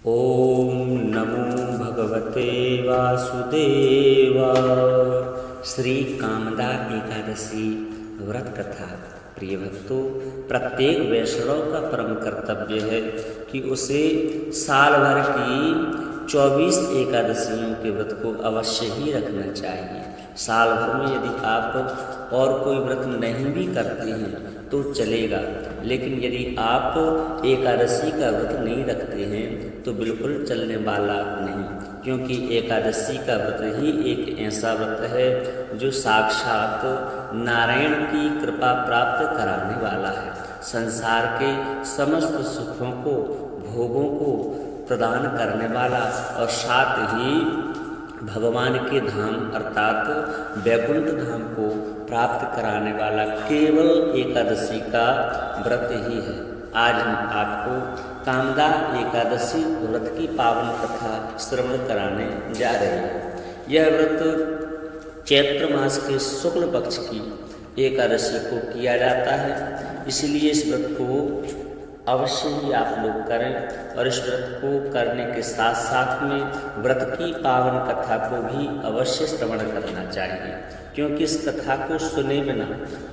ओम नमो भगवते वासुदेवाय। श्री कामदा एकादशी व्रत कथा। प्रिय भक्तों, प्रत्येक वैष्णव का परम कर्तव्य है कि उसे साल भर की 24 एकादशियों के व्रत को अवश्य ही रखना चाहिए। साल भर में यदि आप और कोई व्रत नहीं भी करते हैं तो चलेगा, लेकिन यदि आप एकादशी का व्रत नहीं रखते हैं तो बिल्कुल चलने वाला नहीं, क्योंकि एकादशी का व्रत ही एक ऐसा व्रत है जो साक्षात नारायण की कृपा प्राप्त कराने वाला है। संसार के समस्त सुखों को, भोगों को प्रदान करने वाला और साथ ही भगवान के धाम अर्थात वैकुंठ धाम को प्राप्त कराने वाला केवल एकादशी का व्रत ही है। आज हम आपको कामदा एकादशी व्रत की पावन कथा श्रवण कराने जा रहे हैं। यह व्रत चैत्र मास के शुक्ल पक्ष की एकादशी को किया जाता है, इसलिए इस व्रत को अवश्य ही आप लोग करें और इस व्रत को करने के साथ साथ में व्रत की पावन कथा को भी अवश्य श्रवण करना चाहिए, क्योंकि इस कथा को सुने बिना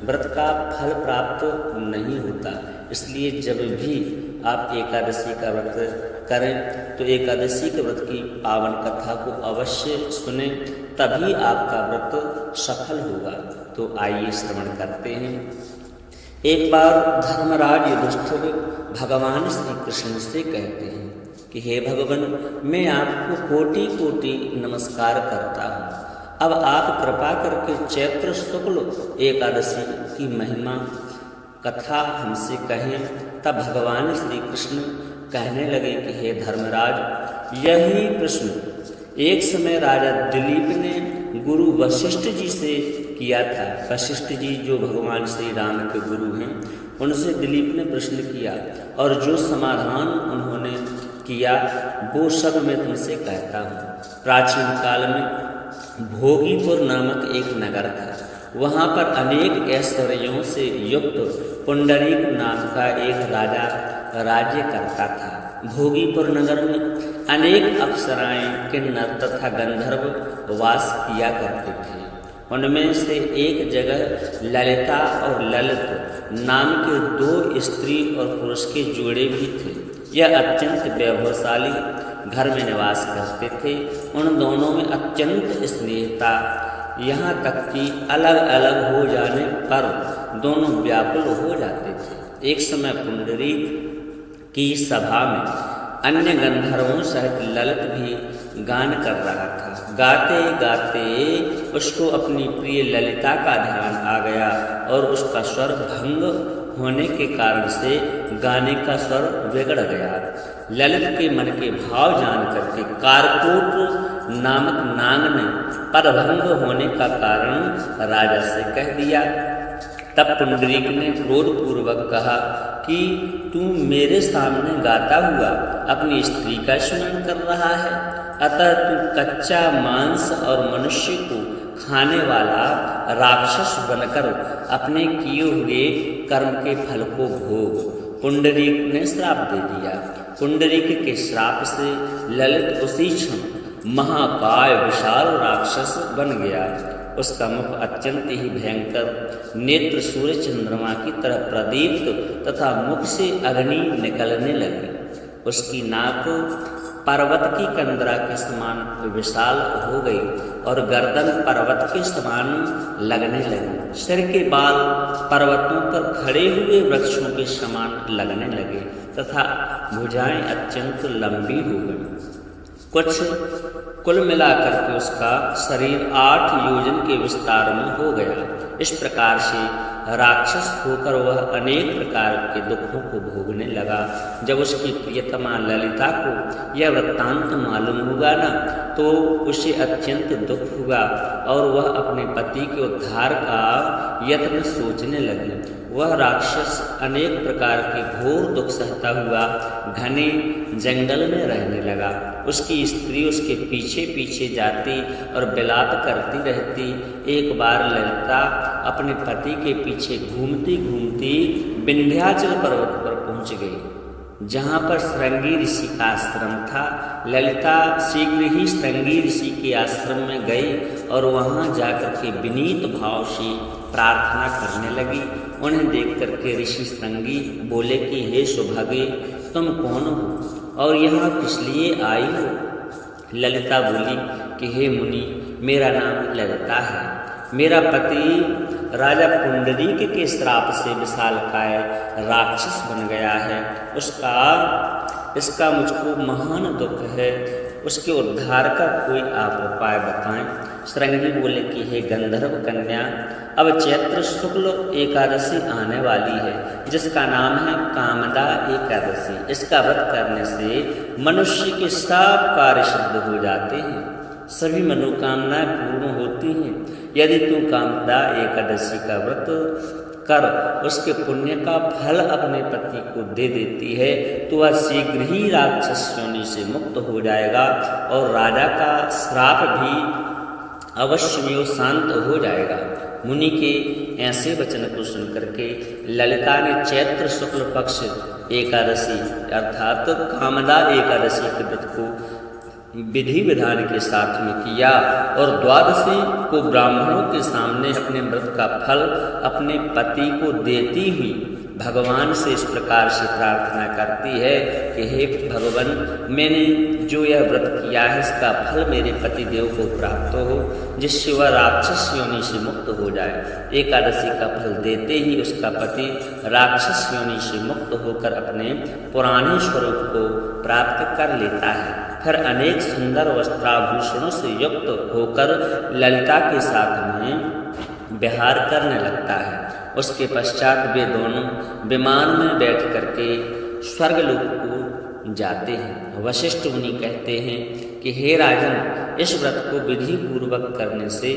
व्रत का फल प्राप्त नहीं होता। इसलिए जब भी आप एकादशी का व्रत करें तो एकादशी के व्रत की पावन कथा को अवश्य सुने, तभी आपका व्रत सफल होगा। तो आइए श्रवण करते हैं। एक बार धर्मराज युधिष्ठिर भगवान श्री कृष्ण से कहते हैं कि हे भगवान, मैं आपको कोटि कोटि नमस्कार करता हूँ। अब आप कृपा करके चैत्र शुक्ल एकादशी की महिमा कथा हमसे कहें। तब भगवान श्री कृष्ण कहने लगे कि हे धर्मराज, यही प्रश्न एक समय राजा दिलीप ने गुरु वशिष्ठ जी से किया था। वशिष्ठ जी जो भगवान श्री राम के गुरु हैं, उनसे दिलीप ने प्रश्न किया और जो समाधान उन्होंने किया वो सब मैं तुमसे कहता हूँ। प्राचीन काल में भोगीपुर नामक एक नगर था। वहाँ पर अनेक ऐश्वर्यों से युक्त पुंडरीक नाम का एक राजा राज्य करता था। भोगीपुर नगर में अनेक अप्सराएं, किन्नर तथा गंधर्व वास किया करते थे। उनमें से एक जगह ललिता और ललित नाम के दो स्त्री और पुरुष के जोड़े भी थे। यह अत्यंत वैभवशाली घर में निवास करते थे। उन दोनों में अत्यंत स्नेह था, यहाँ तक कि अलग अलग हो जाने पर दोनों व्याकुल हो जाते थे। एक समय पुंडरीक की सभा में अन्य गंधर्वों सहित ललित भी गान कर रहा था। गाते गाते उसको अपनी प्रिय ललिता का ध्यान आ गया और उसका स्वर भंग होने के कारण से गाने का स्वर बिगड़ गया। ललित के मन के भाव जान करके कारकोट नामक नाग ने पदभंग होने का कारण राजा से कह दिया। तब पुंडरीक ने क्रोधपूर्वक कहा कि तू मेरे सामने गाता हुआ अपनी स्त्री का स्मरण कर रहा है, अतः तू कच्चा मांस और मनुष्य को खाने वाला राक्षस बनकर अपने किए हुए कर्म के फल को भोग। पुंडरीक ने श्राप दे दिया। पुंडरीक के श्राप से ललित उसी क्षण महाकाय विशाल राक्षस बन गया। उसका मुख अत्यंत ही भयंकर, नेत्र सूर्य चंद्रमा की तरह प्रदीप्त तथा मुख से अग्नि निकलने लगी। उसकी नाक पर्वत की कंदरा के समान विशाल हो गई और गर्दन पर्वत के समान लगने लगी। सिर के बाल पर्वतों पर खड़े हुए वृक्षों के समान लगने लगे तथा भुजाएं अत्यंत लंबी हो गई। कुल मिलाकर के उसका शरीर 8 योजन के विस्तार में हो गया। इस प्रकार से राक्षस होकर वह अनेक प्रकार के दुखों को भोगने लगा। जब उसकी प्रियतमा ललिता को यह वृत्तांत मालूम हुआ ना, तो उसे अत्यंत दुख हुआ और वह अपने पति के उद्धार का यत्न सोचने लगी। वह राक्षस अनेक प्रकार के घोर दुख सहता हुआ घने जंगल में रहने लगा। उसकी स्त्री उसके पीछे पीछे जाती और विलाप करती रहती। एक बार ललिता अपने पति के पीछे घूमती घूमती विंध्याचल पर्वत पर पहुंच गई। जहाँ पर श्रृंगी ऋषि का आश्रम था। ललिता शीघ्र ही श्रृंगी ऋषि के आश्रम में गई और वहाँ जाकर के विनीत भाव से प्रार्थना करने लगी। उन्हें देख करके ऋषि श्रृंगी बोले कि हे सौभाग्य, तुम कौन हो और यहाँ किस लिए आई हो? ललिता बोली कि हे मुनि, मेरा नाम ललिता है। मेरा पति राजा पुंडरीक के श्राप से विशालकाय राक्षस बन गया है। इसका मुझको महान दुख है। उसके उद्धार का कोई आप उपाय बताएं। श्रृंगी बोले कि हे गंधर्व कन्या, अब चैत्र शुक्ल एकादशी आने वाली है, जिसका नाम है कामदा एकादशी। इसका व्रत करने से मनुष्य के सब कार्य सिद्ध हो जाते हैं, सभी मनोकामनाएं पूर्ण होती हैं। यदि तू कामदा एकादशी का व्रत कर उसके पुण्य का फल अपने पति को दे देती है तो वह शीघ्र ही राक्षस योनि से मुक्त हो जाएगा और राजा का श्राप भी अवश्य में शांत हो जाएगा। मुनि के ऐसे वचन को सुनकर के ललिता ने चैत्र शुक्ल पक्ष एकादशी अर्थात कामदा एकादशी के व्रत को विधि विधान के साथ में किया और द्वादशी को ब्राह्मणों के सामने अपने व्रत का फल अपने पति को देती हुई भगवान से इस प्रकार से प्रार्थना करती है कि हे भगवान, मैंने जो यह व्रत किया है इसका फल मेरे पति देव को प्राप्त हो, जिससे वह राक्षस योनि से मुक्त हो जाए। एकादशी का फल देते ही उसका पति राक्षस योनि से मुक्त होकर अपने पुराने स्वरूप को प्राप्त कर लेता है। फिर अनेक सुंदर वस्त्राभूषणों से युक्त होकर ललिता के साथ में विहार करने लगता है। उसके पश्चात वे दोनों विमान में बैठ करके स्वर्गलोक को जाते हैं। वशिष्ठ मुनि कहते हैं कि हे राजन, इस व्रत को विधि पूर्वक करने से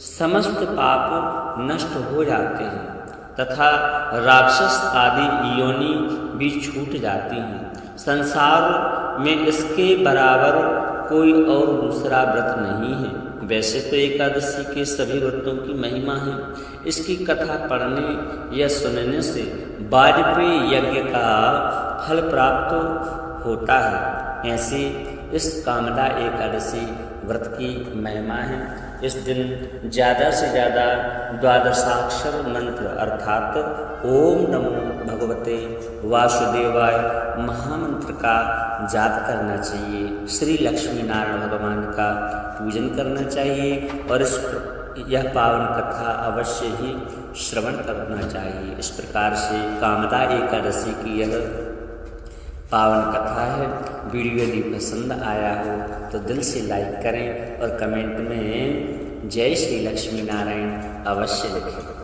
समस्त पाप नष्ट हो जाते हैं तथा राक्षस आदि योनि भी छूट जाती हैं। संसार में इसके बराबर कोई और दूसरा व्रत नहीं है। वैसे तो एकादशी के सभी व्रतों की महिमा है। इसकी कथा पढ़ने या सुनने से वाजपेयी यज्ञ का फल प्राप्त होता है। ऐसे इस कामदा एकादशी व्रत की महिमा है। इस दिन ज़्यादा से ज़्यादा द्वादशाक्षर मंत्र अर्थात ओम नमो भगवते वासुदेवाय महामंत्र का जाप करना चाहिए। श्री लक्ष्मी नारायण भगवान का पूजन करना चाहिए और यह पावन कथा अवश्य ही श्रवण करना चाहिए। इस प्रकार से कामदा एकादशी की यह पावन कथा है। वीडियो यदि पसंद आया हो तो दिल से लाइक करें और कमेंट में जय श्री लक्ष्मी नारायण अवश्य लिखें।